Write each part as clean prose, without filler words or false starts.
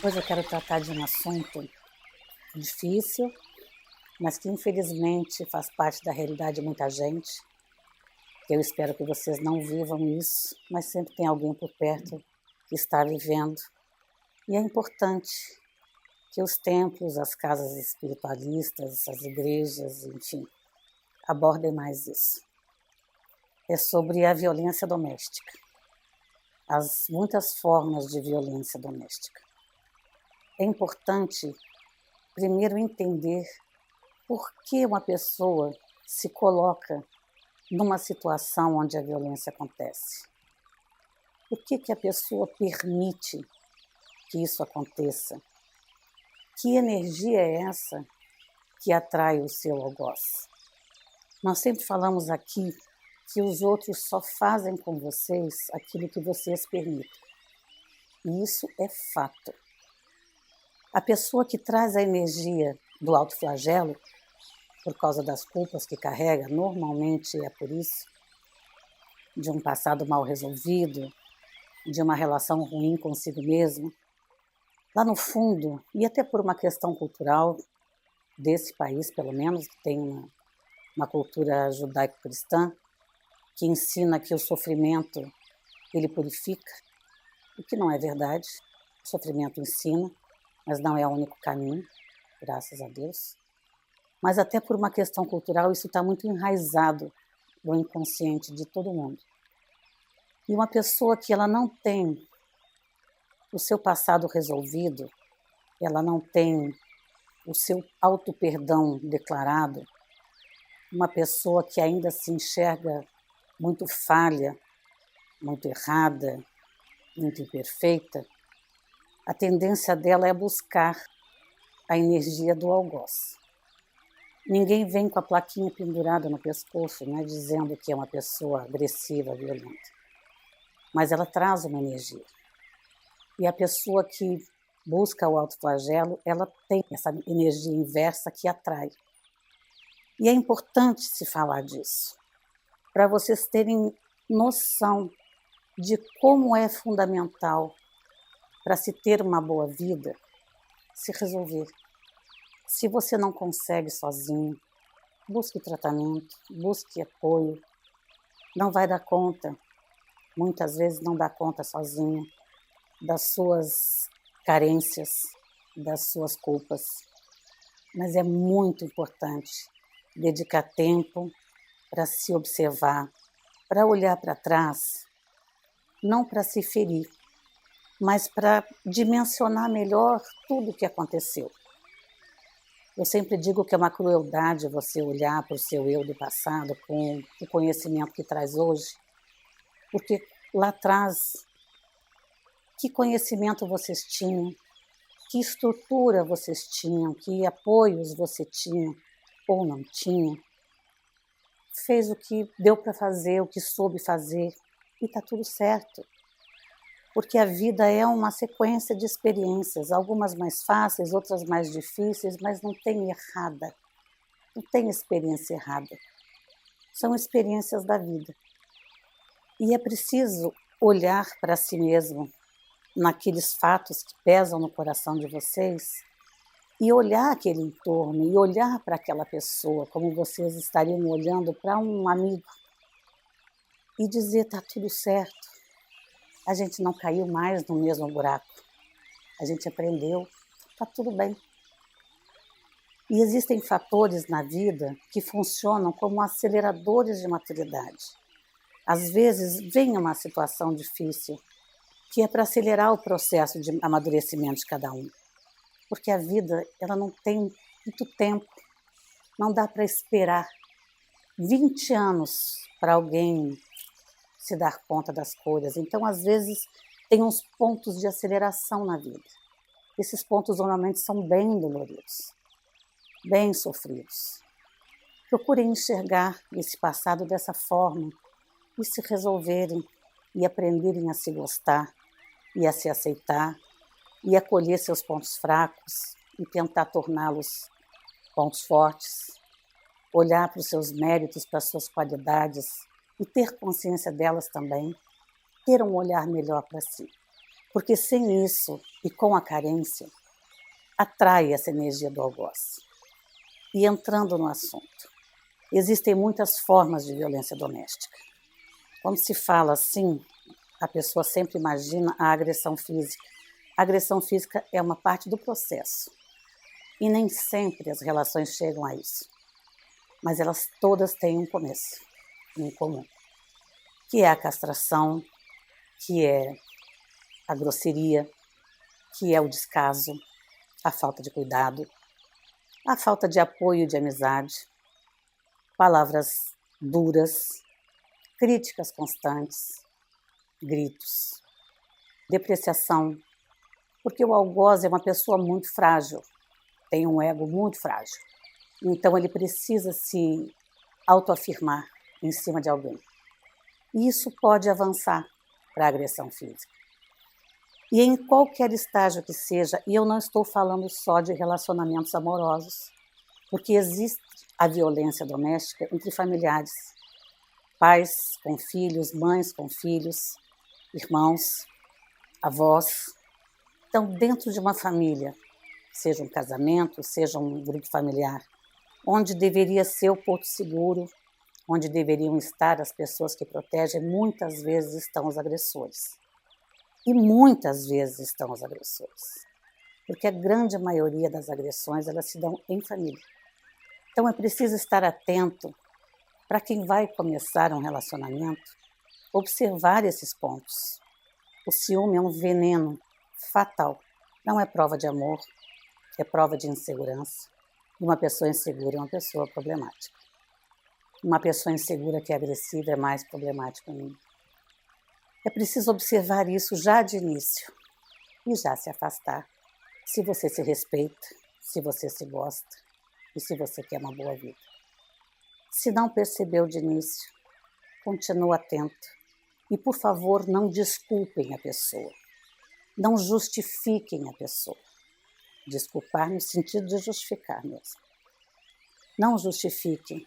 Hoje eu quero tratar de um assunto difícil, mas que infelizmente faz parte da realidade de muita gente. Eu espero que vocês não vivam isso, mas sempre tem alguém por perto que está vivendo. E é importante que os templos, as casas espiritualistas, as igrejas, enfim, abordem mais isso. É sobre a violência doméstica, as muitas formas de violência doméstica. É importante primeiro entender por que uma pessoa se coloca numa situação onde a violência acontece. Por que a pessoa permite que isso aconteça? Que energia é essa que atrai o seu algoz? Nós sempre falamos aqui que os outros só fazem com vocês aquilo que vocês permitem. E isso é fato. A pessoa que traz a energia do autoflagelo, por causa das culpas que carrega, normalmente é por isso, de um passado mal resolvido, de uma relação ruim consigo mesmo, lá no fundo, e até por uma questão cultural desse país, pelo menos, que tem uma cultura judaico-cristã, que ensina que o sofrimento, ele purifica, o que não é verdade. O sofrimento ensina, mas não é o único caminho, graças a Deus. Mas até por uma questão cultural, isso está muito enraizado no inconsciente de todo mundo. E uma pessoa que ela não tem o seu passado resolvido, ela não tem o seu auto-perdão declarado, uma pessoa que ainda se enxerga muito falha, muito errada, muito imperfeita, a tendência dela é buscar a energia do algoz. Ninguém vem com a plaquinha pendurada no pescoço, né, dizendo que é uma pessoa agressiva, violenta. Mas ela traz uma energia. E a pessoa que busca o autoflagelo, ela tem essa energia inversa que atrai. E é importante se falar disso, para vocês terem noção de como é fundamental para se ter uma boa vida, se resolver. Se você não consegue sozinho, busque tratamento, busque apoio. Não vai dar conta, muitas vezes não dá conta sozinho das suas carências, das suas culpas. Mas é muito importante dedicar tempo para se observar, para olhar para trás, não para se ferir, mas para dimensionar melhor tudo o que aconteceu. Eu sempre digo que é uma crueldade você olhar para o seu eu do passado com o conhecimento que traz hoje, porque lá atrás, que conhecimento vocês tinham, que estrutura vocês tinham, que apoios você tinha ou não tinha, fez o que deu para fazer, o que soube fazer, e está tudo certo. Porque a vida é uma sequência de experiências, algumas mais fáceis, outras mais difíceis, mas não tem errada, não tem experiência errada. São experiências da vida. E é preciso olhar para si mesmo, naqueles fatos que pesam no coração de vocês, e olhar aquele entorno, e olhar para aquela pessoa, como vocês estariam olhando para um amigo, e dizer, está tudo certo. A gente não caiu mais no mesmo buraco. A gente aprendeu, está tudo bem. E existem fatores na vida que funcionam como aceleradores de maturidade. Às vezes vem uma situação difícil, que é para acelerar o processo de amadurecimento de cada um. Porque a vida, ela não tem muito tempo. Não dá para esperar 20 anos para alguém se dar conta das coisas. Então, às vezes, tem uns pontos de aceleração na vida. Esses pontos normalmente são bem doloridos, bem sofridos. Procurem enxergar esse passado dessa forma e se resolverem e aprenderem a se gostar e a se aceitar e acolher seus pontos fracos e tentar torná-los pontos fortes, olhar para os seus méritos, para as suas qualidades e ter consciência delas também, ter um olhar melhor para si. Porque sem isso e com a carência, atrai essa energia do algoz. E entrando no assunto, existem muitas formas de violência doméstica. Quando se fala assim, a pessoa sempre imagina a agressão física. A agressão física é uma parte do processo. E nem sempre as relações chegam a isso. Mas elas todas têm um começo em comum, que é a castração, que é a grosseria, que é o descaso, a falta de cuidado, a falta de apoio e de amizade, palavras duras, críticas constantes, gritos, depreciação, porque o algoz é uma pessoa muito frágil, tem um ego muito frágil, então ele precisa se autoafirmar em cima de alguém. E isso pode avançar para a agressão física. E em qualquer estágio que seja, e eu não estou falando só de relacionamentos amorosos, porque existe a violência doméstica entre familiares, pais com filhos, mães com filhos, irmãos, avós. Então, dentro de uma família, seja um casamento, seja um grupo familiar, onde deveria ser o porto seguro, onde deveriam estar as pessoas que protegem, muitas vezes estão os agressores. E muitas vezes estão os agressores. Porque a grande maioria das agressões, elas se dão em família. Então é preciso estar atento para quem vai começar um relacionamento, observar esses pontos. O ciúme é um veneno fatal. Não é prova de amor, é prova de insegurança. E uma pessoa insegura é uma pessoa problemática. Uma pessoa insegura que é agressiva é mais problemática ainda. É preciso observar isso já de início e já se afastar, se você se respeita, se você se gosta e se você quer uma boa vida. Se não percebeu de início, continue atento e, por favor, não desculpem a pessoa, não justifiquem a pessoa. Desculpar no sentido de justificar mesmo. Não justifiquem.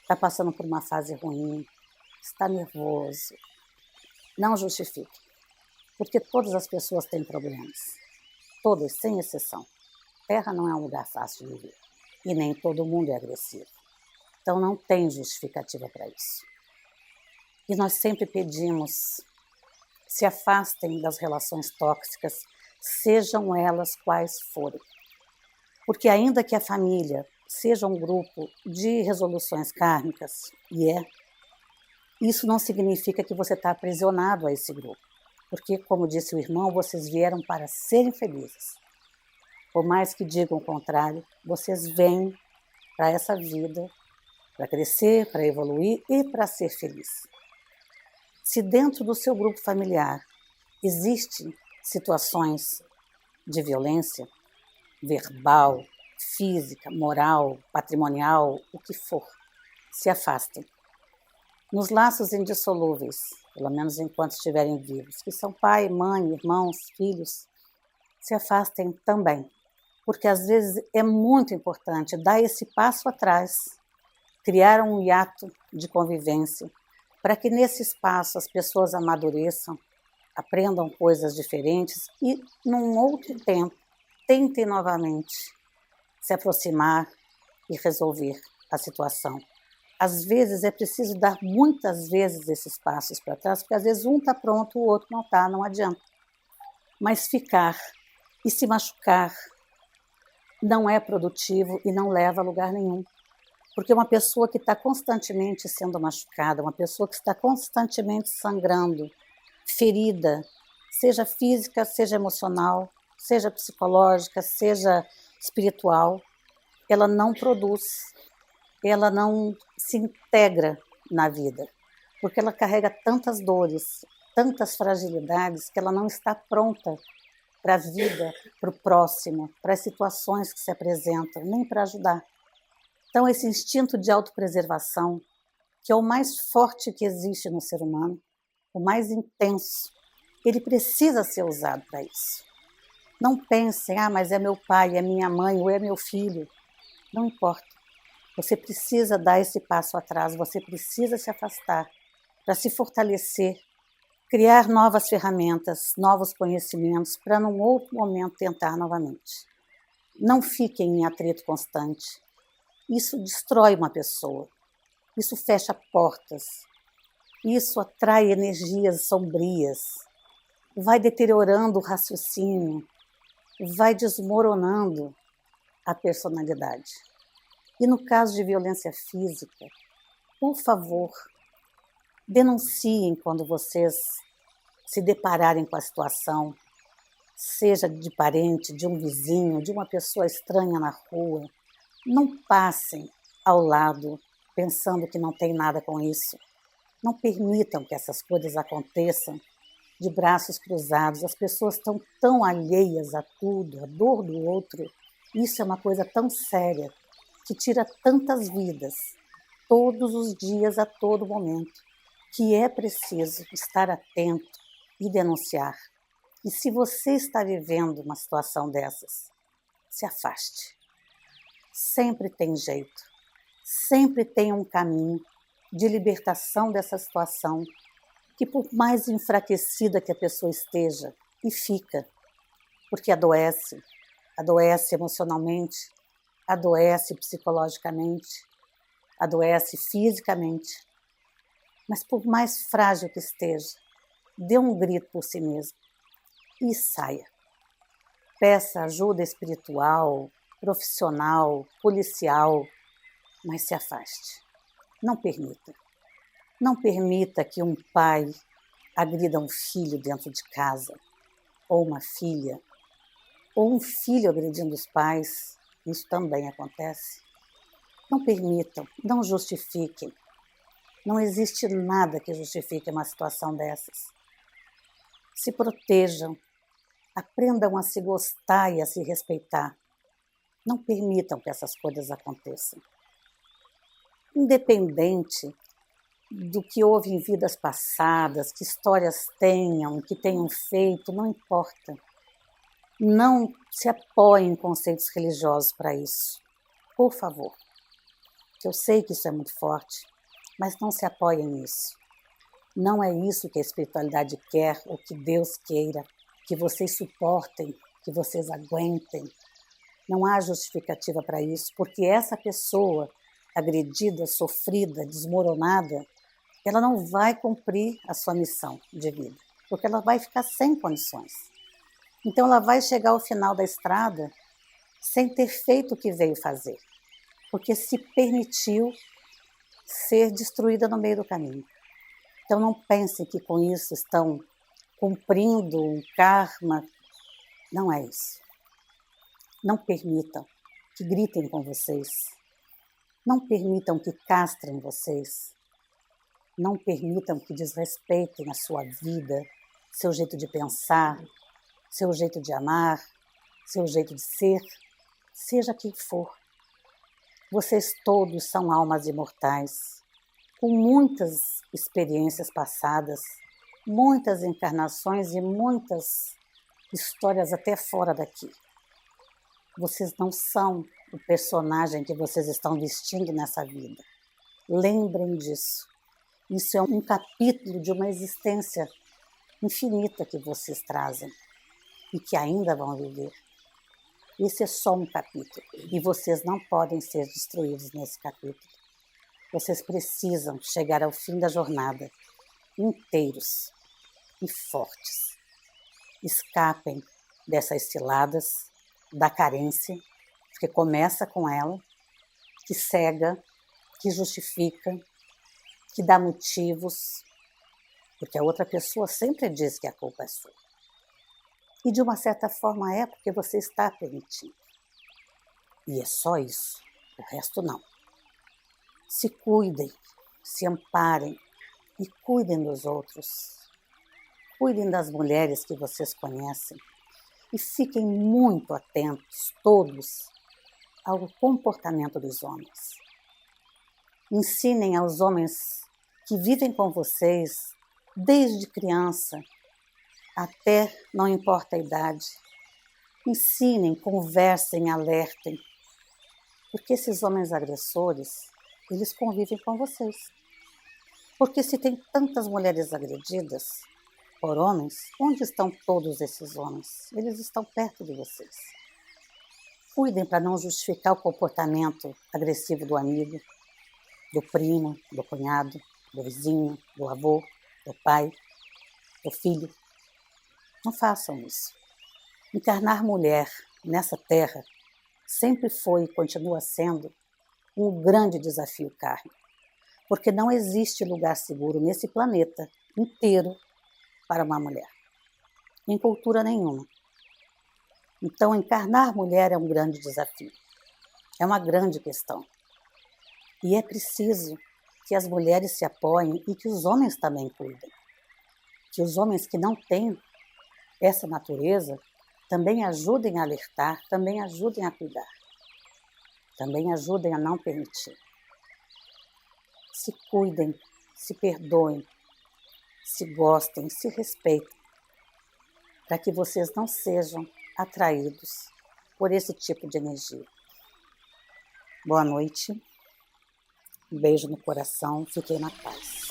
Está passando por uma fase ruim, está nervoso. Não justifique, porque todas as pessoas têm problemas, todas, sem exceção. Terra não é um lugar fácil de viver e nem todo mundo é agressivo. Então não tem justificativa para isso. E nós sempre pedimos, se afastem das relações tóxicas, sejam elas quais forem. Porque ainda que a família seja um grupo de resoluções kármicas, e isso não significa que você está aprisionado a esse grupo. Porque, como disse o irmão, vocês vieram para serem felizes. Por mais que digam o contrário, vocês vêm para essa vida, para crescer, para evoluir e para ser feliz. Se dentro do seu grupo familiar existem situações de violência, verbal, física, moral, patrimonial, o que for, se afastem. Nos laços indissolúveis, pelo menos enquanto estiverem vivos, que são pai, mãe, irmãos, filhos, se afastem também, porque às vezes é muito importante dar esse passo atrás, criar um hiato de convivência, para que nesse espaço as pessoas amadureçam, aprendam coisas diferentes e, num outro tempo, tentem novamente se aproximar e resolver a situação. Às vezes é preciso dar muitas vezes esses passos para trás, porque às vezes um está pronto, o outro não está, não adianta. Mas ficar e se machucar não é produtivo e não leva a lugar nenhum. Porque uma pessoa que está constantemente sendo machucada, uma pessoa que está constantemente sangrando, ferida, seja física, seja emocional, seja psicológica, seja espiritual, ela não produz, ela não se integra na vida, porque ela carrega tantas dores, tantas fragilidades, que ela não está pronta para a vida, para o próximo, para as situações que se apresentam, nem para ajudar. Então, esse instinto de autopreservação, que é o mais forte que existe no ser humano, o mais intenso, ele precisa ser usado para isso. Não pensem, mas é meu pai, é minha mãe ou é meu filho. Não importa. Você precisa dar esse passo atrás, você precisa se afastar para se fortalecer, criar novas ferramentas, novos conhecimentos para num outro momento tentar novamente. Não fiquem em atrito constante. Isso destrói uma pessoa. Isso fecha portas. Isso atrai energias sombrias. Vai deteriorando o raciocínio. Vai desmoronando a personalidade. E no caso de violência física, por favor, denunciem quando vocês se depararem com a situação, seja de parente, de um vizinho, de uma pessoa estranha na rua. Não passem ao lado pensando que não tem nada com isso. Não permitam que essas coisas aconteçam de braços cruzados. As pessoas estão tão alheias a tudo, a dor do outro. Isso é uma coisa tão séria que tira tantas vidas, todos os dias, a todo momento, que é preciso estar atento e denunciar. E se você está vivendo uma situação dessas, se afaste. Sempre tem jeito, sempre tem um caminho de libertação dessa situação, que por mais enfraquecida que a pessoa esteja, e fica, porque adoece emocionalmente, adoece psicologicamente, adoece fisicamente, mas por mais frágil que esteja, dê um grito por si mesmo e saia. Peça ajuda espiritual, profissional, policial, mas se afaste. Não permita. Não permita que um pai agrida um filho dentro de casa, ou uma filha, ou um filho agredindo os pais. Isso também acontece. Não permitam, não justifiquem. Não existe nada que justifique uma situação dessas. Se protejam, aprendam a se gostar e a se respeitar. Não permitam que essas coisas aconteçam. Independente do que houve em vidas passadas, que histórias tenham, que tenham feito, não importa. Não se apoiem em conceitos religiosos para isso. Por favor. Eu sei que isso é muito forte, mas não se apoiem nisso. Não é isso que a espiritualidade quer ou que Deus queira, que vocês suportem, que vocês aguentem. Não há justificativa para isso, porque essa pessoa agredida, sofrida, desmoronada, ela não vai cumprir a sua missão de vida, porque ela vai ficar sem condições. Então ela vai chegar ao final da estrada sem ter feito o que veio fazer, porque se permitiu ser destruída no meio do caminho. Então não pensem que com isso estão cumprindo um karma. Não é isso. Não permitam que gritem com vocês. Não permitam que castrem vocês. Não permitam que desrespeitem a sua vida, seu jeito de pensar, seu jeito de amar, seu jeito de ser, seja quem for. Vocês todos são almas imortais, com muitas experiências passadas, muitas encarnações e muitas histórias até fora daqui. Vocês não são o personagem que vocês estão vestindo nessa vida. Lembrem disso. Isso é um capítulo de uma existência infinita que vocês trazem e que ainda vão viver. Esse é só um capítulo e vocês não podem ser destruídos nesse capítulo. Vocês precisam chegar ao fim da jornada inteiros e fortes. Escapem dessas ciladas, da carência, porque começa com ela, que cega, que justifica, que dá motivos, porque a outra pessoa sempre diz que a culpa é sua. E de uma certa forma é porque você está permitindo. E é só isso, o resto não. Se cuidem, se amparem e cuidem dos outros. Cuidem das mulheres que vocês conhecem e fiquem muito atentos, todos, ao comportamento dos homens. Ensinem aos homens que vivem com vocês desde criança até não importa a idade. Ensinem, conversem, alertem, porque esses homens agressores, eles convivem com vocês. Porque se tem tantas mulheres agredidas, por homens, onde estão todos esses homens? Eles estão perto de vocês. Cuidem para não justificar o comportamento agressivo do amigo, do primo, do cunhado, do vizinho, do avô, do pai, do filho. Não façam isso. Encarnar mulher nessa terra sempre foi e continua sendo um grande desafio kármico, porque não existe lugar seguro nesse planeta inteiro para uma mulher, em cultura nenhuma. Então, encarnar mulher é um grande desafio, é uma grande questão. E é preciso que as mulheres se apoiem e que os homens também cuidem. Que os homens que não têm essa natureza também ajudem a alertar, também ajudem a cuidar, também ajudem a não permitir. Se cuidem, se perdoem, se gostem, se respeitem, para que vocês não sejam atraídos por esse tipo de energia. Boa noite, um beijo no coração, fiquem na paz.